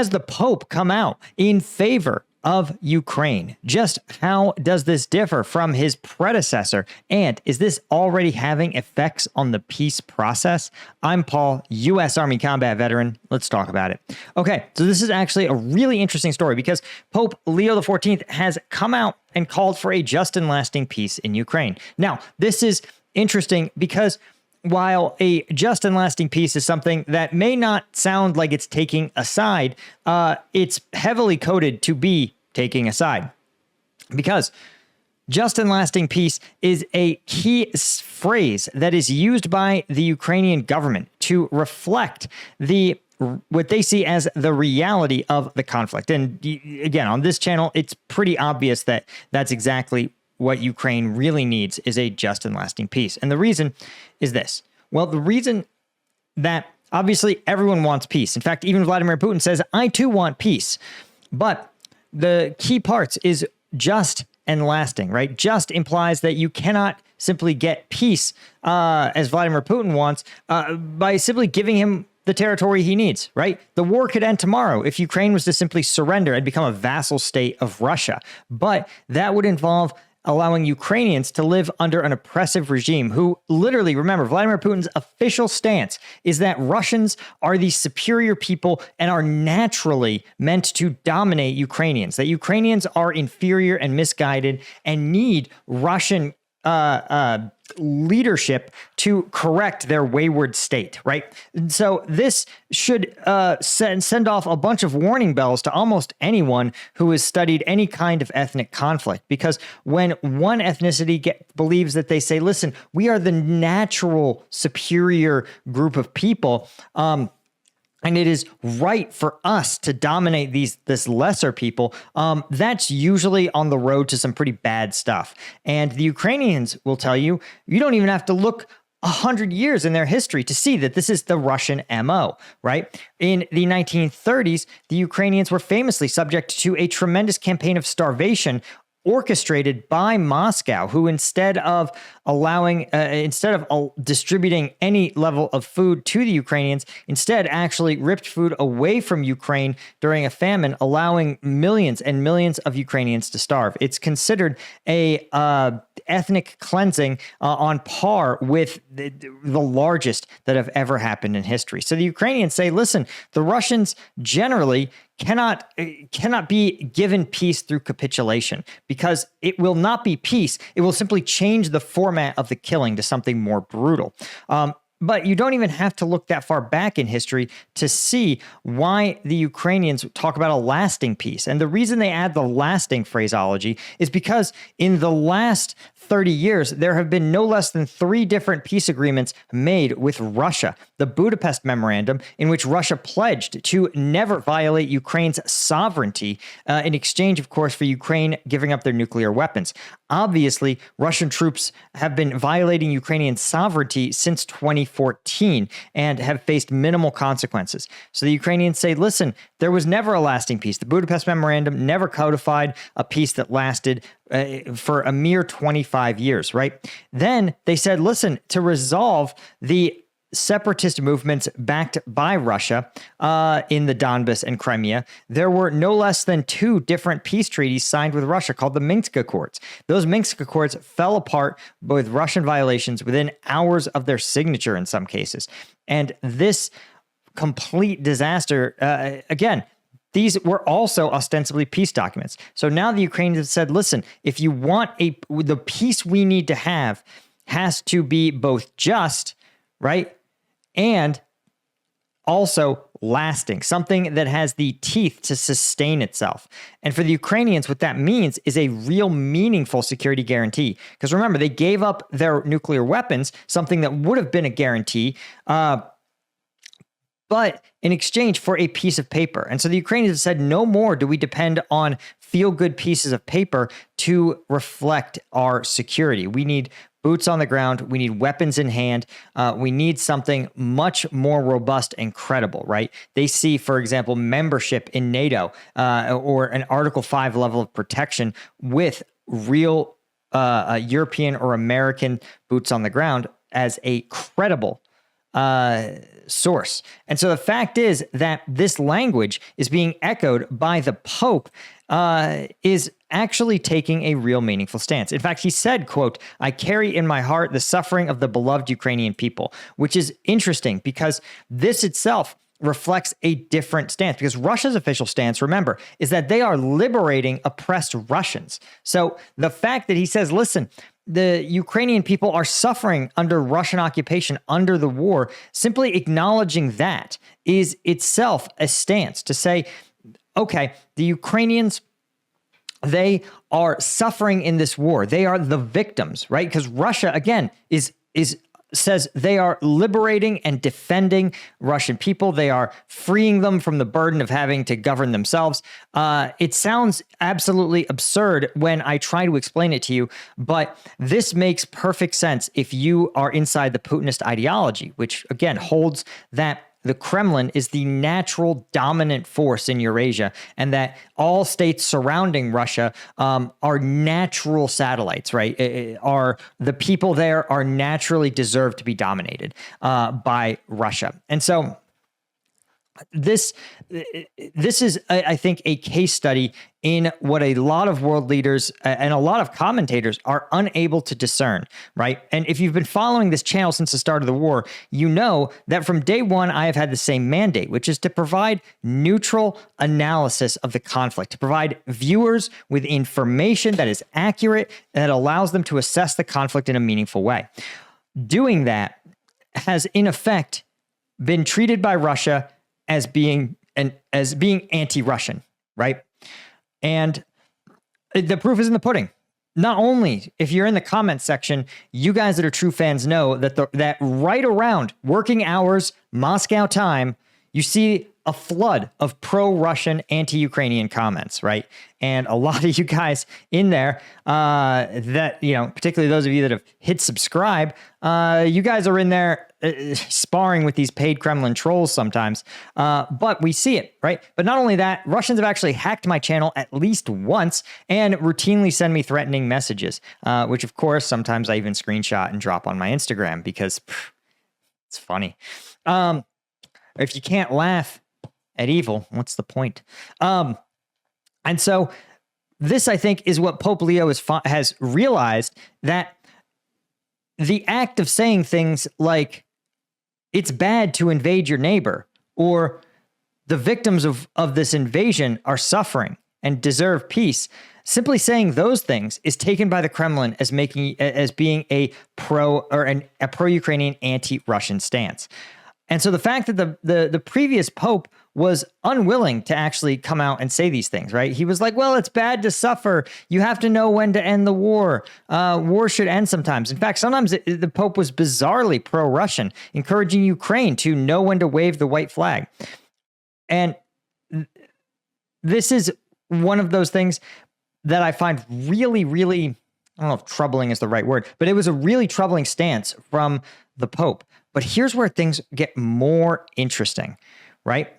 has the Pope come out in favor of Ukraine? Just how does this differ from his predecessor? And is this already having effects on the peace process? I'm Paul, U.S. Army combat veteran. Let's talk about it. Okay, so this is actually a really interesting story because Pope Leo XIV has come out and called for a just and lasting peace in Ukraine. Now, this is interesting because while a just and lasting peace is something that may not sound like it's taking a side, it's heavily coded to be taking a side. Because just and lasting peace is a key phrase that is used by the Ukrainian government to reflect what they see as the reality of the conflict. And again, on this channel, it's pretty obvious that that's exactly what Ukraine really needs is a just and lasting peace. And the reason is this. Well, the reason that obviously everyone wants peace. In fact, even Vladimir Putin says, I too want peace. But the key parts is just and lasting, right? Just implies that you cannot simply get peace, as Vladimir Putin wants, by simply giving him the territory he needs, right? The war could end tomorrow if Ukraine was to simply surrender and become a vassal state of Russia. But that would involve allowing Ukrainians to live under an oppressive regime who literally, remember, Vladimir Putin's official stance is that Russians are the superior people and are naturally meant to dominate Ukrainians, that Ukrainians are inferior and misguided and need Russian leadership to correct their wayward state, right? And so this should send off a bunch of warning bells to almost anyone who has studied any kind of ethnic conflict, because when one ethnicity believes that they say, listen, we are the natural superior group of people, and it is right for us to dominate this lesser people, that's usually on the road to some pretty bad stuff. And the Ukrainians will tell you, you don't even have to look 100 years in their history to see that this is the Russian MO, right? In the 1930s, the Ukrainians were famously subject to a tremendous campaign of starvation orchestrated by Moscow, who instead of distributing any level of food to the Ukrainians, instead actually ripped food away from Ukraine during a famine, allowing millions and millions of Ukrainians to starve. It's considered a ethnic cleansing on par with the largest that have ever happened in history. So the Ukrainians say, listen, the Russians generally cannot be given peace through capitulation, because it will not be peace. It will simply change the format of the killing to something more brutal. But you don't even have to look that far back in history to see why the Ukrainians talk about a lasting peace. And the reason they add the lasting phraseology is because in the last 30 years, there have been no less than 3 different peace agreements made with Russia. The Budapest Memorandum, in which Russia pledged to never violate Ukraine's sovereignty in exchange, of course, for Ukraine giving up their nuclear weapons. Obviously, Russian troops have been violating Ukrainian sovereignty since 2014 and have faced minimal consequences. So the Ukrainians say, listen, there was never a lasting peace. The Budapest Memorandum never codified a peace that lasted for a mere 25 years, right? Then they said, listen, to resolve the separatist movements backed by Russia in the Donbas and Crimea, there were no less than 2 different peace treaties signed with Russia called the Minsk Accords. Those Minsk Accords fell apart with Russian violations within hours of their signature in some cases. And this complete disaster, again, these were also ostensibly peace documents. So now the Ukrainians have said, listen, if you want the peace we need to have has to be both just, right, and also lasting, something that has the teeth to sustain itself. And for the Ukrainians, what that means is a real meaningful security guarantee. Because remember, they gave up their nuclear weapons, something that would have been a guarantee, but in exchange for a piece of paper. And so the Ukrainians have said, no more do we depend on feel-good pieces of paper to reflect our security. We need boots on the ground. We need weapons in hand. We need something much more robust and credible, right? They see, for example, membership in NATO or an Article 5 level of protection with real European or American boots on the ground as a credible source. And so the fact is that this language is being echoed by the Pope is actually taking a real meaningful stance. In fact, he said, quote, "I carry in my heart the suffering of the beloved Ukrainian people," which is interesting because this itself reflects a different stance, because Russia's official stance, remember, is that they are liberating oppressed Russians. So the fact that he says, listen, the Ukrainian people are suffering under Russian occupation, under the war, simply acknowledging that is itself a stance to say, okay, the Ukrainians, they are suffering in this war. They are the victims, right? Because Russia, again, says they are liberating and defending Russian people. They are freeing them from the burden of having to govern themselves. It sounds absolutely absurd when I try to explain it to you, but this makes perfect sense if you are inside the Putinist ideology, which again holds that the Kremlin is the natural dominant force in Eurasia, and that all states surrounding Russia are natural satellites, right? Are the people there are naturally deserved to be dominated by Russia. And so this is, I think, a case study in what a lot of world leaders and a lot of commentators are unable to discern, right? And if you've been following this channel since the start of the war, you know that from day one, I have had the same mandate, which is to provide neutral analysis of the conflict, to provide viewers with information that is accurate, that allows them to assess the conflict in a meaningful way. Doing that has, in effect, been treated by Russia as being anti-Russian, right? And the proof is in the pudding. Not only, if you're in the comments section, you guys that are true fans know that that right around working hours, Moscow time, you see a flood of pro-Russian, anti-Ukrainian comments, right? And a lot of you guys in there that, particularly those of you that have hit subscribe, you guys are in there sparring with these paid Kremlin trolls sometimes. But we see it, right? But not only that, Russians have actually hacked my channel at least once and routinely send me threatening messages, which of course, sometimes I even screenshot and drop on my Instagram because it's funny. If you can't laugh at evil, what's the point? And so this, I think, is what Pope Leo has realized, that the act of saying things like, it's bad to invade your neighbor, or the victims of this invasion are suffering and deserve peace, simply saying those things is taken by the Kremlin as being a pro-Ukrainian anti-Russian stance. And so the fact that the previous pope was unwilling to actually come out and say these things, right? He was like, well, it's bad to suffer. You have to know when to end the war. War should end sometimes. In fact, sometimes the pope was bizarrely pro-Russian, encouraging Ukraine to know when to wave the white flag. And this is one of those things that I find really, really, I don't know if troubling is the right word, but it was a really troubling stance from the pope. But here's where things get more interesting, right?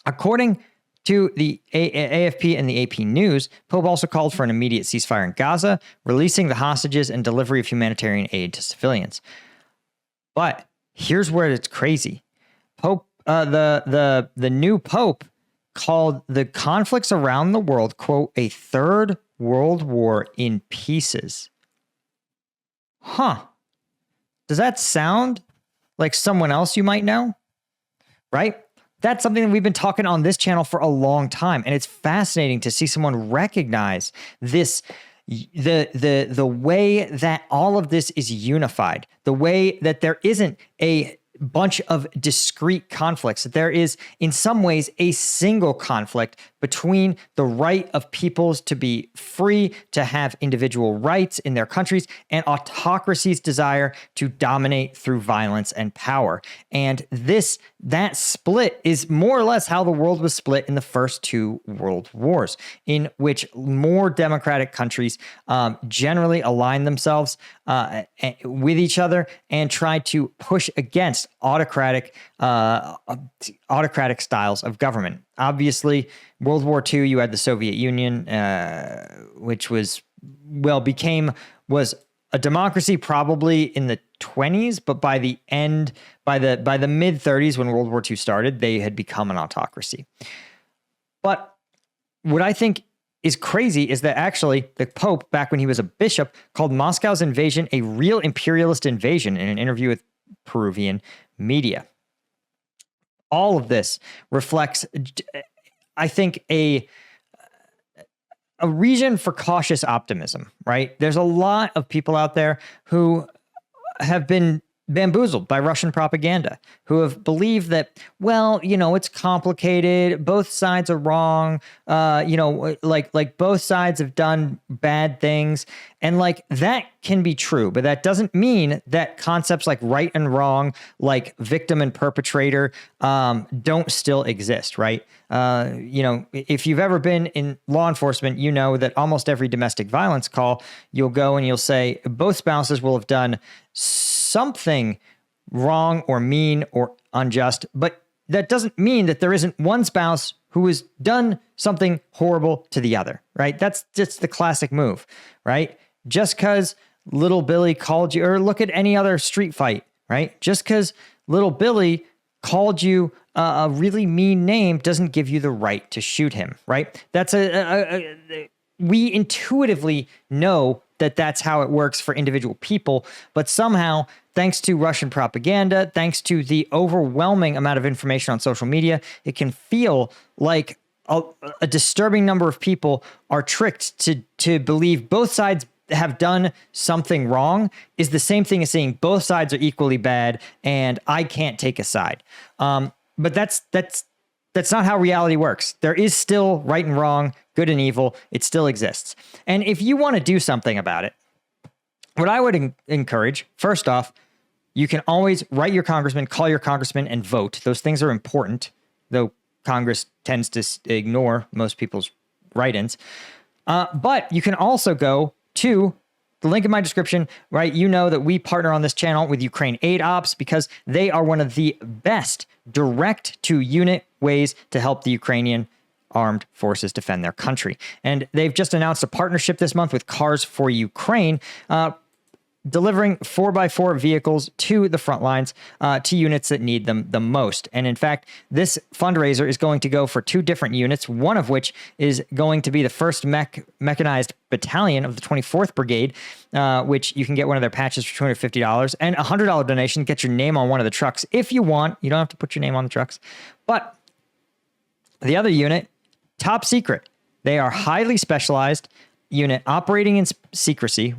According to the AFP and the AP News, Pope also called for an immediate ceasefire in Gaza, releasing the hostages, and delivery of humanitarian aid to civilians. But here's where it's crazy. Pope, the new pope called the conflicts around the world, quote, a third world war in pieces. Huh. Does that sound like someone else you might know? Right? That's something that we've been talking on this channel for a long time. And it's fascinating to see someone recognize this, the way that all of this is unified, the way that there isn't a bunch of discrete conflicts, that there is in some ways a single conflict between the right of peoples to be free, to have individual rights in their countries, and autocracy's desire to dominate through violence and power. And that split is more or less how the world was split in the first two world wars, in which more democratic countries generally align themselves with each other and try to push against autocratic styles of government. Obviously, World War II, you had the Soviet Union, which was a democracy probably in the 20s, but by the mid 30s, when World War II started, they had become an autocracy. But what I think is crazy is that actually the Pope, back when he was a bishop, called Moscow's invasion a real imperialist invasion in an interview with Peruvian media. All of this reflects, I think, a reason for cautious optimism, right? There's a lot of people out there who have been bamboozled by Russian propaganda, who have believed that, well, it's complicated. Both sides are wrong. Like both sides have done bad things. And like that can be true, but that doesn't mean that concepts like right and wrong, like victim and perpetrator, don't still exist, right? If you've ever been in law enforcement, you know that almost every domestic violence call, you'll go and you'll say both spouses will have done something wrong or mean or unjust, but that doesn't mean that there isn't one spouse who has done something horrible to the other, right? That's just the classic move, right? Just because little Billy called you, or look at any other street fight, right? Just because little Billy called you a really mean name doesn't give you the right to shoot him, right? That's we intuitively know that that's how it works for individual people, but somehow, thanks to Russian propaganda, thanks to the overwhelming amount of information on social media, it can feel like a disturbing number of people are tricked to believe both sides have done something wrong is the same thing as saying both sides are equally bad and I can't take a side. But that's not how reality works. There is still right and wrong, good and evil. It still exists. And if you want to do something about it, what I would encourage, first off, you can always write your congressman, call your congressman, and vote. Those things are important, though Congress tends to ignore most people's write-ins. But you can also go to the link in my description, right? You know that we partner on this channel with Ukraine Aid Ops because they are one of the best direct-to-unit ways to help the Ukrainian armed forces defend their country. And they've just announced a partnership this month with Cars for Ukraine, delivering 4x4 vehicles to the front lines, to units that need them the most. And in fact, this fundraiser is going to go for 2 different units, one of which is going to be the 1st Mechanized Battalion of the 24th Brigade, which you can get one of their patches for $250, and a $100 donation, get your name on one of the trucks if you want. You don't have to put your name on the trucks. But the other unit, top secret. They are highly specialized unit operating in secrecy.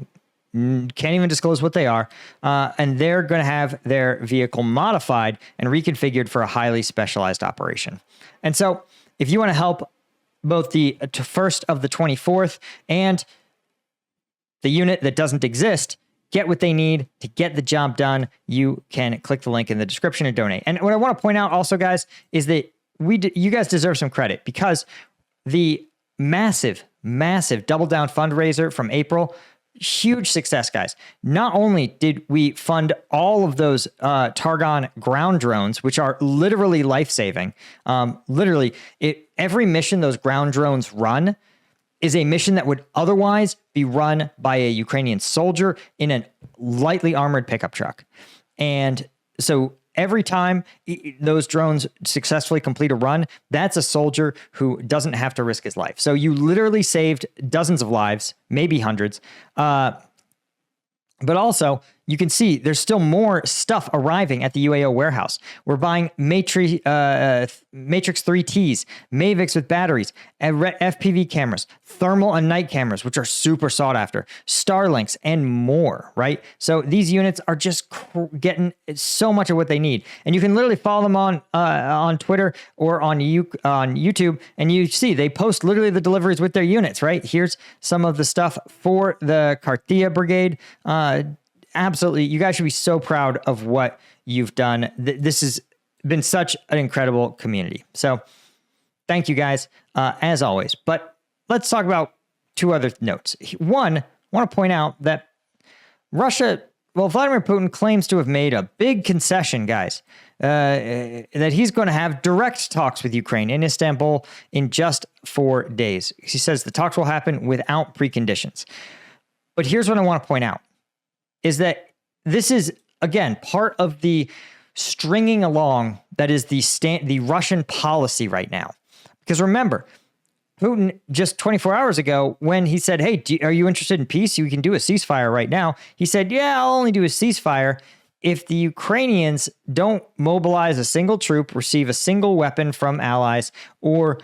Can't even disclose what they are. And they're going to have their vehicle modified and reconfigured for a highly specialized operation. And so if you want to help both the 1st of the 24th and the unit that doesn't exist get what they need to get the job done, you can click the link in the description and donate. And what I want to point out also, guys, is that you guys deserve some credit because the massive Double Down fundraiser from April, huge success, guys. Not only did we fund all of those Targon ground drones, which are literally life-saving. Every mission those ground drones run is a mission that would otherwise be run by a Ukrainian soldier in a lightly armored pickup truck. And so every time those drones successfully complete a run, that's a soldier who doesn't have to risk his life. So you literally saved dozens of lives, maybe hundreds. But also, you can see there's still more stuff arriving at the UAO warehouse. We're buying Matrix 3Ts, Mavics with batteries, FPV cameras, thermal and night cameras, which are super sought after, Starlinks, and more, right? So these units are just getting so much of what they need. And you can literally follow them on Twitter or on YouTube, and you see they post literally the deliveries with their units, right? Here's some of the stuff for the Karthia Brigade. Absolutely. You guys should be so proud of what you've done. This has been such an incredible community. So thank you guys, as always. But let's talk about 2 other notes. One, I want to point out that Vladimir Putin claims to have made a big concession, guys, that he's going to have direct talks with Ukraine in Istanbul in just 4 days. He says the talks will happen without preconditions. But here's what I want to point out. Is that this is again, part of the stringing along that is the Russian policy right now. Because remember, Putin just 24 hours ago, when he said, hey, are you interested in peace? You can do a ceasefire right now. He said, yeah, I'll only do a ceasefire if the Ukrainians don't mobilize a single troop, receive a single weapon from allies, or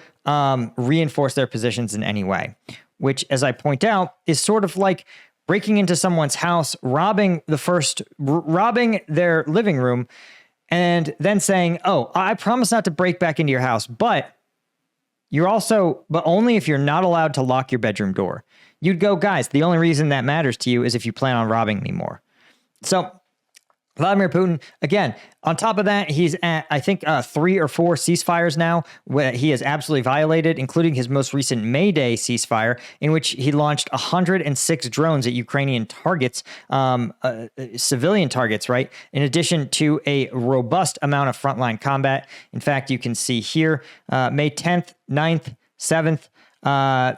reinforce their positions in any way. Which, as I point out, is sort of like breaking into someone's house, robbing their living room, and then saying, oh, I promise not to break back into your house, but only if you're not allowed to lock your bedroom door. You'd go, guys, the only reason that matters to you is if you plan on robbing me more. So Vladimir Putin, again, on top of that, he's at, I think, 3 or 4 ceasefires now where he has absolutely violated, including his most recent May Day ceasefire, in which he launched 106 drones at Ukrainian targets, civilian targets, right? In addition to a robust amount of frontline combat. In fact, you can see here, May 10th, 9th, 7th,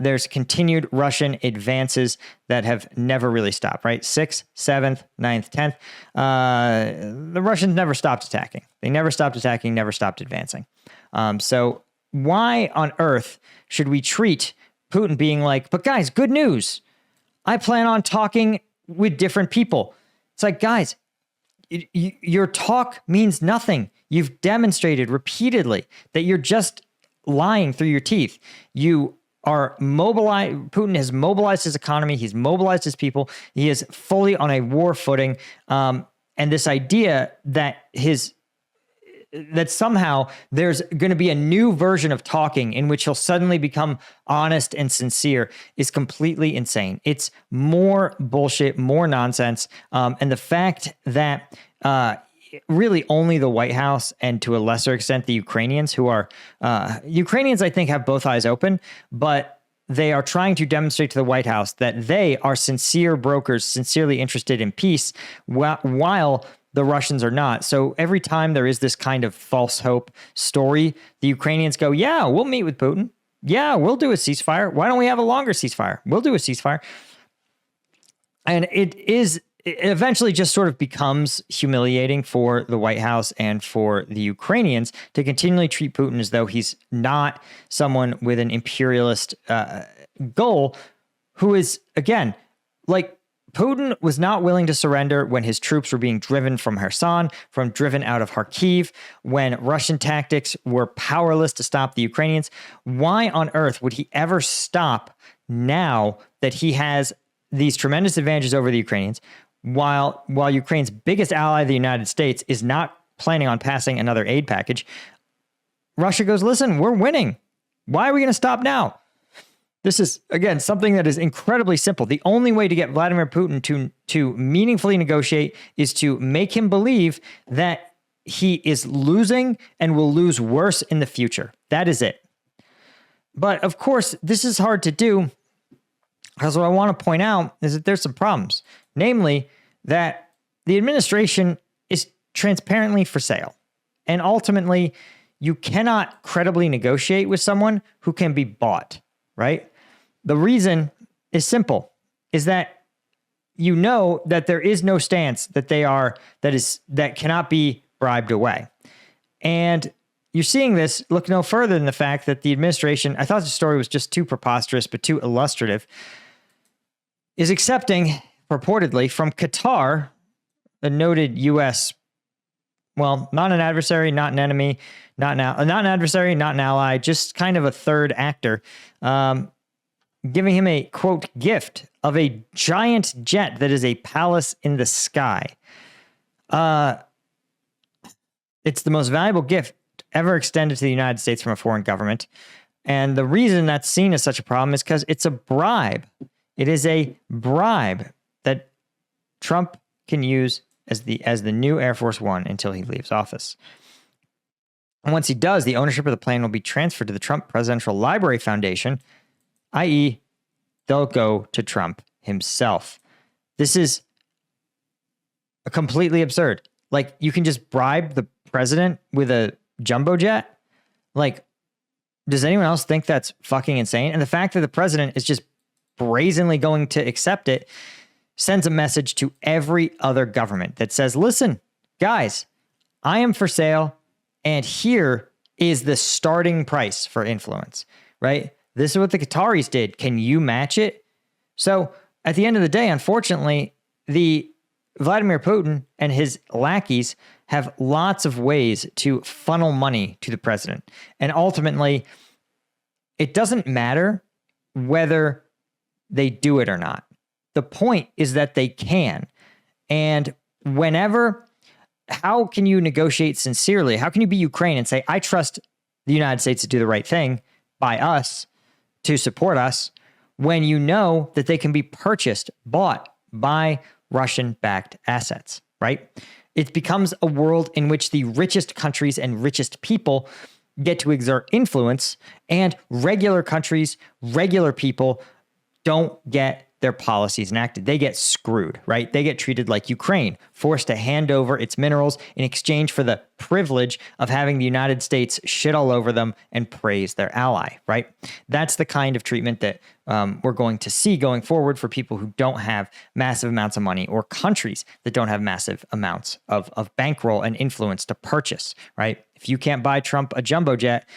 there's continued Russian advances that have never really stopped, right? 6th, 7th, 9th, 10th. The Russians never stopped attacking. They never stopped attacking, never stopped advancing. So why on earth should we treat Putin being like, but guys, good news. I plan on talking with different people. It's like, guys, your talk means nothing. You've demonstrated repeatedly that you're just lying through your teeth. You are mobilized. Putin has mobilized his economy. He's mobilized his people. He is fully on a war footing. And this idea that somehow there's going to be a new version of talking in which he'll suddenly become honest and sincere is completely insane. It's more bullshit, more nonsense. And the fact that really only the White House and to a lesser extent the Ukrainians Ukrainians, I think, have both eyes open, but they are trying to demonstrate to the White House that they are sincere brokers, sincerely interested in peace, while the Russians are not. So every time there is this kind of false hope story, the Ukrainians go, yeah, we'll meet with Putin. Yeah, we'll do a ceasefire. Why don't we have a longer ceasefire? We'll do a ceasefire. And it eventually just sort of becomes humiliating for the White House and for the Ukrainians to continually treat Putin as though he's not someone with an imperialist goal, who is, again, like, Putin was not willing to surrender when his troops were being driven from Kherson, driven out of Kharkiv, when Russian tactics were powerless to stop the Ukrainians. Why on earth would he ever stop now that he has these tremendous advantages over the Ukrainians, while Ukraine's biggest ally, the United States, is not planning on passing another aid package? Russia goes, listen, we're winning. Why are we going to stop now? This is, again, something that is incredibly simple. The only way to get Vladimir Putin to meaningfully negotiate is to make him believe that he is losing and will lose worse in the future. That is it. But of course, this is hard to do, because what I want to point out is that there's some problems. Namely, that the administration is transparently for sale. And ultimately, you cannot credibly negotiate with someone who can be bought, right? The reason is simple, is that you know that there is no stance that that cannot be bribed away. And you're seeing this look no further than the fact that the administration, I thought the story was just too preposterous, but too illustrative, is accepting, purportedly, from Qatar, a noted U.S., well, not an adversary, not an enemy, not an adversary, not an ally, just kind of a third actor, giving him a, quote, gift of a giant jet that is a palace in the sky. It's the most valuable gift ever extended to the United States from a foreign government. And the reason that's seen as such a problem is because it's a bribe. It is a bribe that Trump can use as the new Air Force One until he leaves office. And once he does, the ownership of the plane will be transferred to the Trump Presidential Library Foundation, i.e., they'll go to Trump himself. This is completely absurd. Like, you can just bribe the president with a jumbo jet? Like, does anyone else think that's fucking insane? And the fact that the president is just brazenly going to accept it sends a message to every other government that says, listen, guys, I am for sale, and here is the starting price for influence, right? This is what the Qataris did. Can you match it? So at the end of the day, unfortunately, the Vladimir Putin and his lackeys have lots of ways to funnel money to the president. And ultimately, it doesn't matter whether they do it or not. The point is that they can. And how can you negotiate sincerely? How can you be Ukraine and say, I trust the United States to do the right thing by us, to support us, when you know that they can be bought by Russian-backed assets, right? It becomes a world in which the richest countries and richest people get to exert influence, and regular countries, regular people don't get their policies enacted. They get screwed, right? They get treated like Ukraine, forced to hand over its minerals in exchange for the privilege of having the United States shit all over them and praise their ally, right? That's the kind of treatment that we're going to see going forward for people who don't have massive amounts of money, or countries that don't have massive amounts of bankroll and influence to purchase, right? If you can't buy Trump a jumbo jet,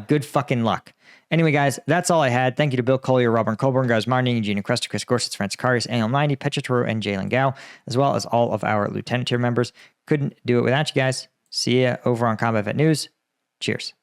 good fucking luck. Anyway, guys, that's all I had. Thank you to Bill Collier, Robert Colburn, Guys Martin, Gina Cresta, Chris Gorsuch, Francis Karius, Angel 90, Petra Toro, and Jalen Gao, as well as all of our lieutenant tier members. Couldn't do it without you guys. See ya over on Combat Vet News. Cheers.